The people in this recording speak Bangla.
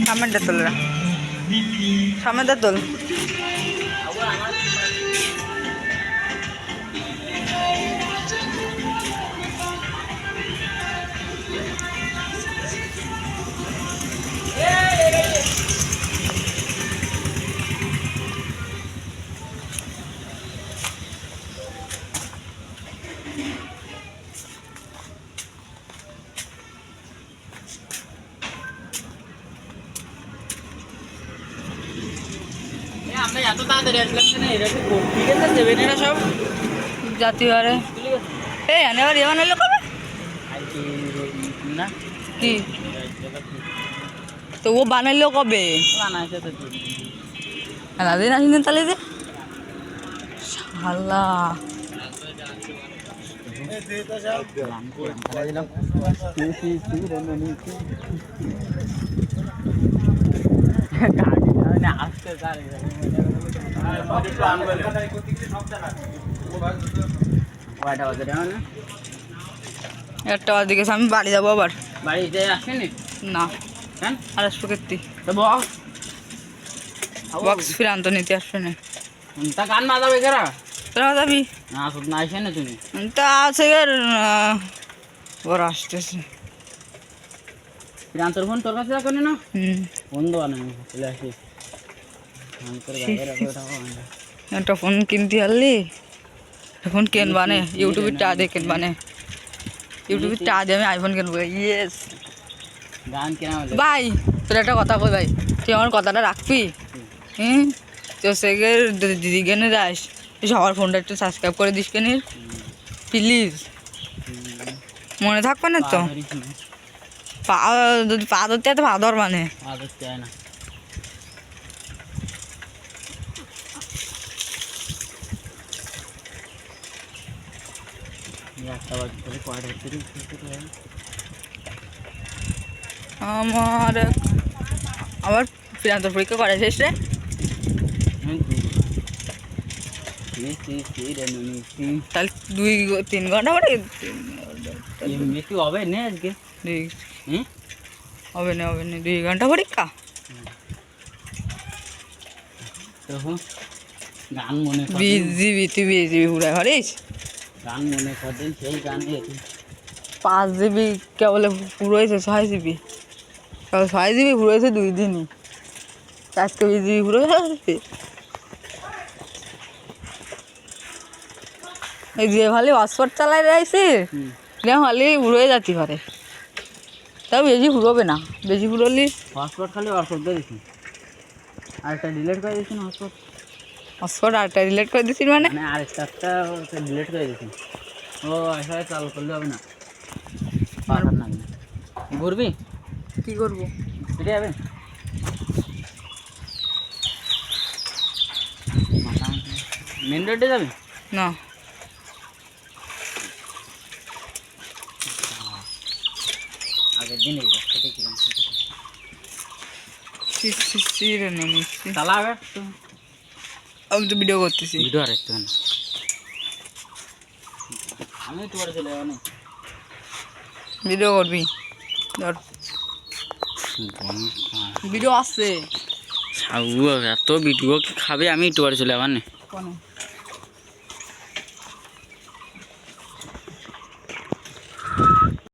সামনেটা তোলরা, সামনেটা তোল। সব জাতীয় হারে এই আবার এমন হলো কবে কি তো ও বানাইলো কবে? দিন আসেন তাহলে যে শালা একটা দিকে আমি বাড়ি যাবো আবার। বাড়িতে আসেনি না কেন? আর আসবো কেত্তি বক্স বক্স ফিরে আনতো নিতে আসবে না। তা গান বাজাবে কেরা? তোরা যাবি? না আসুন না, আসে না তুমি তা আছে ওরা আসতেছে। তোর ফোন তোর কাছে রাখো না? হুম ফোন দেওয়া নেই, চলে আসি। একটা ফোন কিনতে পারলি, ফোন কিনবানে ইউটিউবে টা দিয়ে কিনবানে, ইউটিউবে টা দিয়ে আমি আইফোন কিনবো। ইয়েস গান কেনা হলে ভাই তোর একটা কথা কই ভাই, তুই আমার কথাটা রাখবি? হুম তো সেগে দিদি কেনে যাস, সবার ফোনটা একটু সাবস্ক্রাইব করে দিস কেন প্লিজ, মনে থাকবে না তো? পা যদি পা ধরতে এত পা ধর মানে না আমার আবার প্রিয়ান্তর পরীক্ষা করে শেষ রে, তাহলে 2-3 ঘন্টা পরে একটু হবে না আজকে, হবে না 2 ঘন্টা পরীক্ষা। তখন গান মনে বিজিবি তুই বিজিবি ঘুরে ঘরিস, গান মনে করেন সেই গান 5 জিবি কেবল পুরো হয়েছে, 6 জিবি 6 জিবি পুরো হয়েছে 2 দিনই, আজকে 20 জিবি পুরো হয়েছে। এই যে ভালো হটস্পট চালাই রয়েছে ভালো উড়ে যাচ্ছি ঘরে, তাও বেশি ফুরবে না, বেশি ফুরলি হটস্পট খালি হটস্পট দিয়ে দিচ্ছি, আরেকটা ডিলিট করে দিচ্ছি না হটস্পট, হটস্পট আরেকটা ডিলিট করে দিচ্ছি মানে আরেকটা ডিলিট করে দিচ্ছি। ও এসে চালু করলে হবে না, ঘুরবি কী করবো? ফিরে যাবে মেন রোডে যাবে না আগের দিন এই রাস্তা দেখলাম চালাবে, আমি তো ভিডিও করতেছি, ভিডিও আর একটু আমি তোমার চলে যাবো, ভিডিও করবি ধর ভিডিও আসছে এত ভিডিও কি খাবে, আমি একটু চলে যাবার না।